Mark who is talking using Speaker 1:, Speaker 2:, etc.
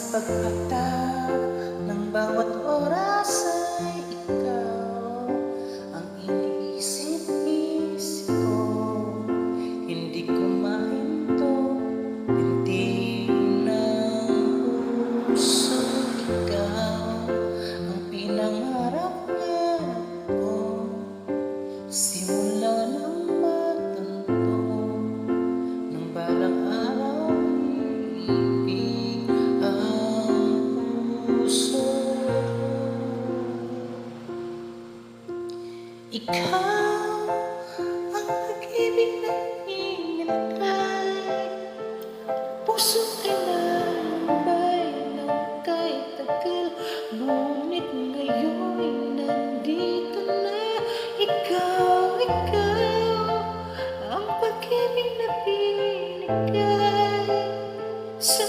Speaker 1: pagpatak ng bawat oras ay ikaw ang iniisip-isip ko. Hindi ko mahinto, hindi ng puso. Ikaw ang pinangarap-ngarap ko simula nang matanto ng balang araw ibig ang puso. Ikaw ang pag-ibig na hinintay, puso ay nanambay ng kahit tagal, ngunit ngayon'y nandito na. Ikaw ang pag-ibig na binigay sa